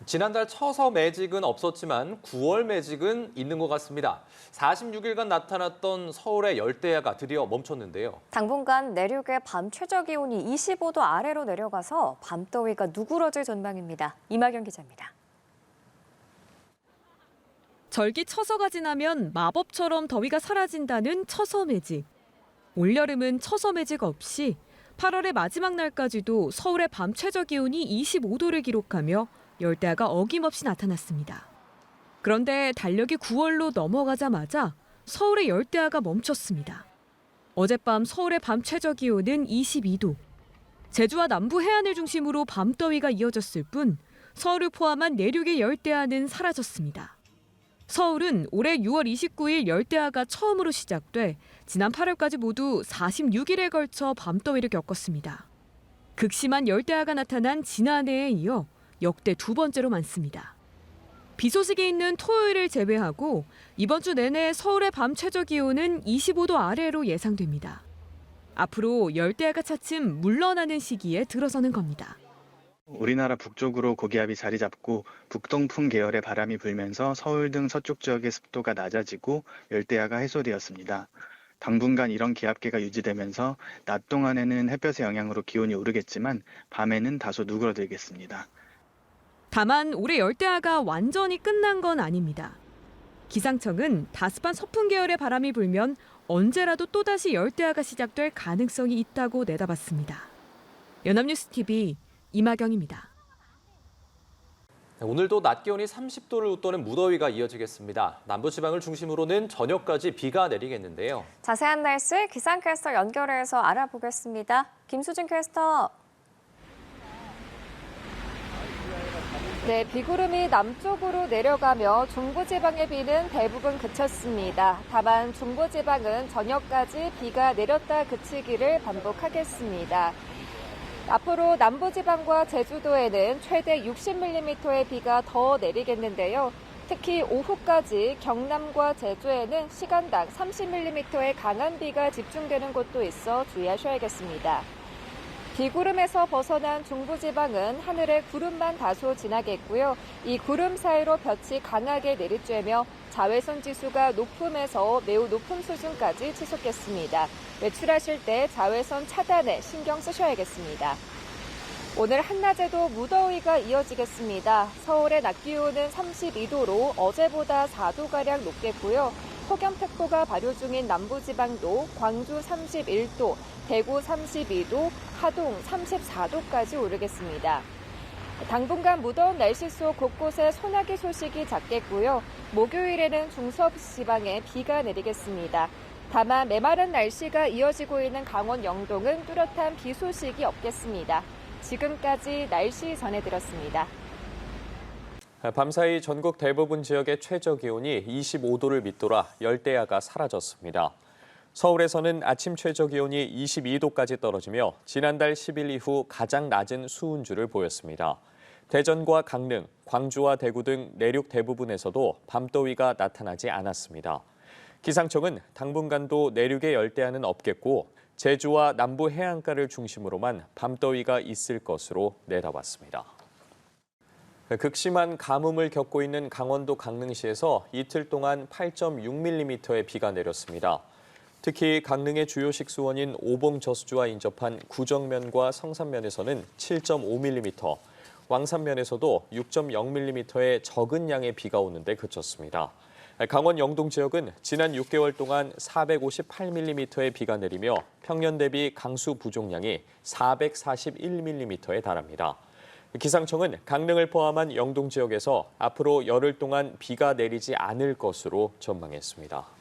지난달 처서 매직은 없었지만 9월 매직은 있는 것 같습니다. 46일간 나타났던 서울의 열대야가 드디어 멈췄는데요. 당분간 내륙의 밤 최저 기온이 25도 아래로 내려가서 밤더위가 누그러질 전망입니다. 이마경 기자입니다. 절기 처서가 지나면 마법처럼 더위가 사라진다는 처서 매직. 올여름은 처서 매직 없이 8월의 마지막 날까지도 서울의 밤 최저 기온이 25도를 기록하며 열대야가 어김없이 나타났습니다. 그런데 달력이 9월로 넘어가자마자 서울의 열대야가 멈췄습니다. 어젯밤 서울의 밤 최저 기온은 22도. 제주와 남부 해안을 중심으로 밤더위가 이어졌을 뿐 서울을 포함한 내륙의 열대야는 사라졌습니다. 서울은 올해 6월 29일 열대야가 처음으로 시작돼 지난 8월까지 모두 46일에 걸쳐 밤더위를 겪었습니다. 극심한 열대야가 나타난 지난해에 이어 역대 두 번째로 많습니다. 비 소식이 있는 토요일을 제외하고 이번 주 내내 서울의 밤 최저 기온은 25도 아래로 예상됩니다. 앞으로 열대야가 차츰 물러나는 시기에 들어서는 겁니다. 우리나라 북쪽으로 고기압이 자리 잡고 북동풍 계열의 바람이 불면서 서울 등 서쪽 지역의 습도가 낮아지고 열대야가 해소되었습니다. 당분간 이런 기압계가 유지되면서 낮 동안에는 햇볕의 영향으로 기온이 오르겠지만 밤에는 다소 누그러들겠습니다. 다만 올해 열대야가 완전히 끝난 건 아닙니다. 기상청은 다습한 서풍 계열의 바람이 불면 언제라도 또다시 열대야가 시작될 가능성이 있다고 내다봤습니다. 연합뉴스 TV 이마경입니다. 오늘도 낮 기온이 30도를 웃도는 무더위가 이어지겠습니다. 남부지방을 중심으로는 저녁까지 비가 내리겠는데요. 자세한 날씨 기상캐스터 연결해서 알아보겠습니다. 김수진 캐스터. 네, 비구름이 남쪽으로 내려가며 중부지방의 비는 대부분 그쳤습니다. 다만 중부지방은 저녁까지 비가 내렸다 그치기를 반복하겠습니다. 앞으로 남부지방과 제주도에는 최대 60mm의 비가 더 내리겠는데요. 특히 오후까지 경남과 제주에는 시간당 30mm의 강한 비가 집중되는 곳도 있어 주의하셔야겠습니다. 비구름에서 벗어난 중부지방은 하늘에 구름만 다소 지나겠고요. 이 구름 사이로 볕이 강하게 내리쬐며 자외선 지수가 높음에서 매우 높은 수준까지 치솟겠습니다. 외출하실 때 자외선 차단에 신경 쓰셔야겠습니다. 오늘 한낮에도 무더위가 이어지겠습니다. 서울의 낮 기온은 32도로 어제보다 4도가량 높겠고요. 폭염특보가 발효 중인 남부지방도 광주 31도, 대구 32도, 하동 34도까지 오르겠습니다. 당분간 무더운 날씨 속 곳곳에 소나기 소식이 잦겠고요. 목요일에는 중서지방에 비가 내리겠습니다. 다만 메마른 날씨가 이어지고 있는 강원 영동은 뚜렷한 비 소식이 없겠습니다. 지금까지 날씨 전해드렸습니다. 밤사이 전국 대부분 지역의 최저 기온이 25도를 밑돌아 열대야가 사라졌습니다. 서울에서는 아침 최저 기온이 22도까지 떨어지며 지난달 10일 이후 가장 낮은 수은주를 보였습니다. 대전과 강릉, 광주와 대구 등 내륙 대부분에서도 밤더위가 나타나지 않았습니다. 기상청은 당분간도 내륙의 열대야는 없겠고 제주와 남부 해안가를 중심으로만 밤더위가 있을 것으로 내다봤습니다. 극심한 가뭄을 겪고 있는 강원도 강릉시에서 이틀 동안 8.6mm의 비가 내렸습니다. 특히 강릉의 주요 식수원인 오봉저수지와 인접한 구정면과 성산면에서는 7.5mm, 왕산면에서도 6.0mm의 적은 양의 비가 오는데 그쳤습니다. 강원 영동 지역은 지난 6개월 동안 458mm의 비가 내리며 평년 대비 강수 부족량이 441mm에 달합니다. 기상청은 강릉을 포함한 영동 지역에서 앞으로 열흘 동안 비가 내리지 않을 것으로 전망했습니다.